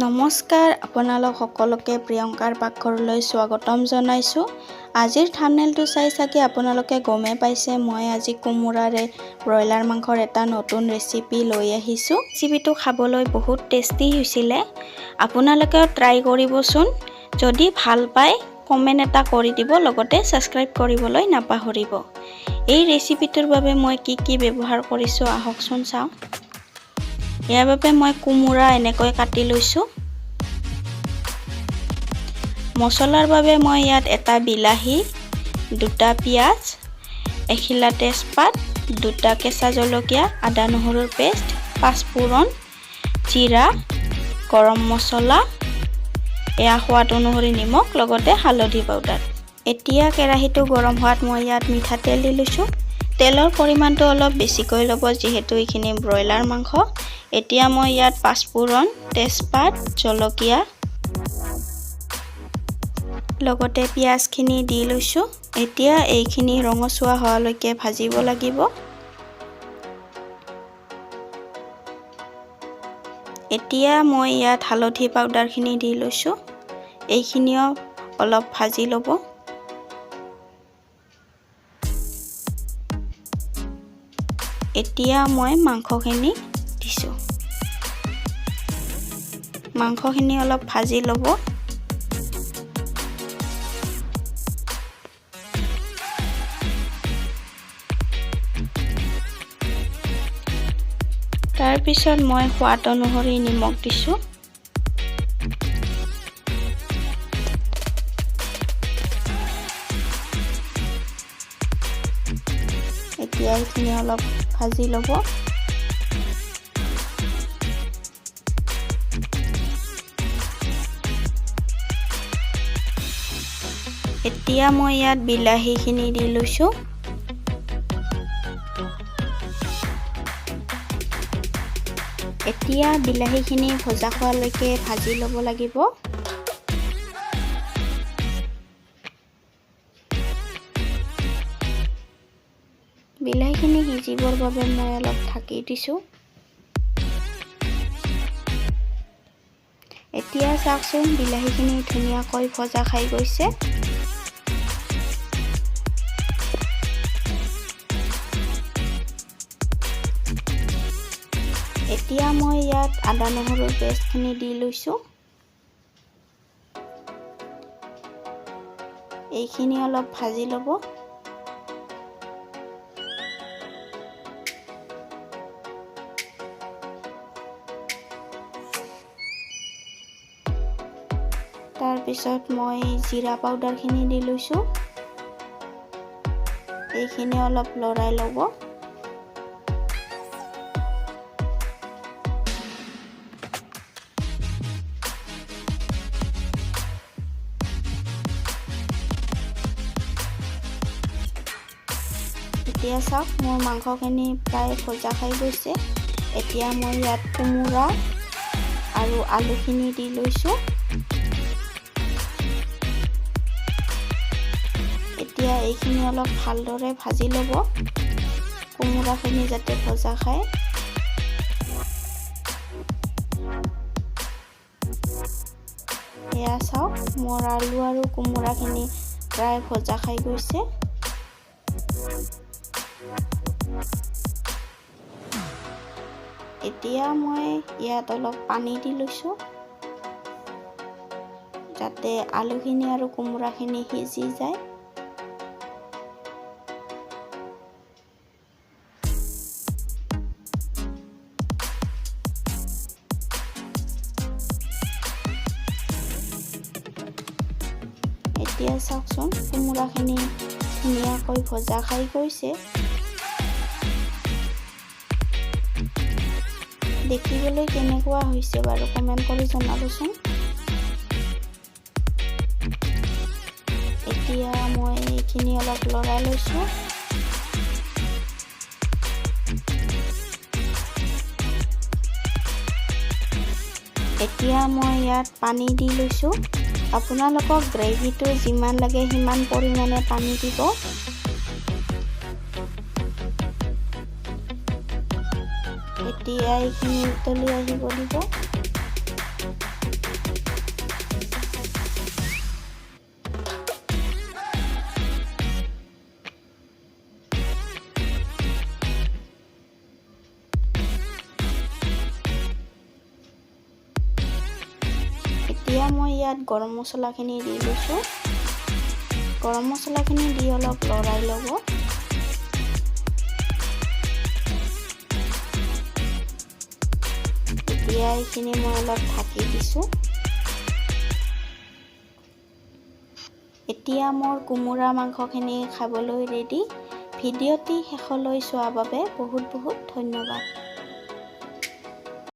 নমস্কাৰ, আপোনালোক সকলোকে প্ৰিয়ংকাৰ পাকঘৰলৈ স্বাগতম জনাইছোঁ। আজিৰ থাম্বনেইলটো চাই চাগে আপোনালোকে গমেই পাইছে মই আজি কোমোৰাৰে ব্ৰইলাৰ মাংসৰ এটা নতুন ৰেচিপি লৈ আহিছোঁ। ৰেচিপিটো খাবলৈ বহুত টেষ্টি হৈছিলে। আপোনালোকেও ট্ৰাই কৰিবচোন। যদি ভাল পায় কমেণ্ট এটা কৰি দিব, লগতে ছাবস্ক্ৰাইব কৰিবলৈ নাপাহৰিব। এই ৰেচিপিটোৰ বাবে মই কি ব্যৱহাৰ কৰিছোঁ আহকচোন চাওঁ। ইয়াৰ বাবে মই কোমোৰা এনেকৈ কাটি লৈছোঁ। মছলাৰ বাবে মই ইয়াত এটা বিলাহী, দুটা পিঁয়াজ, এখিলা তেজপাত, দুটা কেঁচা জলকীয়া, আদা নহৰুৰ পেষ্ট, পাঁচফোৰণ, জিৰা, গৰম মছলা, এয়া সোৱাদ অনুসৰি নিমখ, লগতে হালধি পাউডাৰ। এতিয়া কেৰাহীটো গৰম হোৱাত মই ইয়াত মিঠাতেল দি লৈছোঁ। তেলৰ পৰিমাণটো অলপ বেছিকৈ ল'ব যিহেতু এইখিনি ব্ৰইলাৰ মাংস। এতিয়া মই ইয়াত পাঁচফোৰণ, তেজপাত, জলকীয়া লগতে পিঁয়াজখিনি দি লৈছোঁ। এতিয়া এইখিনি ৰঙচুৱা হোৱালৈকে ভাজিব লাগিব। এতিয়া মই ইয়াত হালধি পাউডাৰখিনি দি লৈছোঁ। এইখিনিও অলপ ভাজি ল'ব। এতিয়া মই মাংসখিনি দিছোঁ। মাংসখিনি অলপ ভাজি ল'ব। তাৰপিছত মই সোৱাদ অনুসৰি নিমখ দিছোঁ। এতিয়া এইখিনি অলপ ভাজি ল'ব। এতিয়া মই ইয়াত বিলাহীখিনি দি লৈছোঁ। এতিয়া বিলাহীখিনি ভজা হোৱালৈকে ভাজি ল'ব লাগিব। বিলাহীখিনি সিজিবৰ বাবে মই অলপ ঢাকি দিছোঁ। এতিয়া চাওকচোন বিলাহীখিনি ধুনীয়াকৈ ভজা খাই গৈছে। এতিয়া মই ইয়াত আদা নহৰুৰ পেষ্টখিনি দি লৈছোঁ। এইখিনি অলপ ভাজি ল'ব। তাৰপিছত মই জিৰা পাউডাৰখিনি দি লৈছোঁ। এইখিনি অলপ লৰাই ল'ব। এতিয়া চাওক মোৰ মাংসখিনি প্ৰায় ভজা খাই গৈছে। এতিয়া মই ইয়াত কোমোৰা আৰু আলুখিনি দি লৈছোঁ। এতিয়া এইখিনি অলপ ভালদৰে ভাজি ল'ব, কোমোৰাখিনি যাতে ভজা খায়। এয়া চাওক মোৰ আলু আৰু কোমোৰাখিনি প্ৰায় ভজা খাই গৈছে। এতিয়া মই ইয়াত অলপ পানী দি লৈছোঁ যাতে আলুখিনি আৰু কোমোৰাখিনি সিজি যায়। এতিয়া চাওকচোন কোমোৰাখিনি ধুনীয়াকৈ ভজা খাই গৈছে। দেখিবলৈ কেনেকুৱা হৈছে বাৰু কমেণ্ট কৰি জনাবচোন। এতিয়া মই এইখিনি অলপ লৰাই লৈছোঁ। এতিয়া মই ইয়াত পানী দি লৈছোঁ। আপোনালোকক গ্ৰেভিটো যিমান লাগে সিমান পৰিমাণে পানী দিব। এতিয়া এইখিনি উতলি আহিব দিব। এতিয়া মই ইয়াত গৰম মছলাখিনি দি লৈছোঁ। গৰম মছলাখিনি দি অলপ লৰাই ল'ব। এতিয়া এইখিনি মই অলপ ঢাকি দিছোঁ। এতিয়া মোৰ কোমোৰা মাংসখিনি খাবলৈ ৰেডি। ভিডিঅ'টি শেষলৈ চোৱাৰ বাবে বহুত বহুত ধন্যবাদ।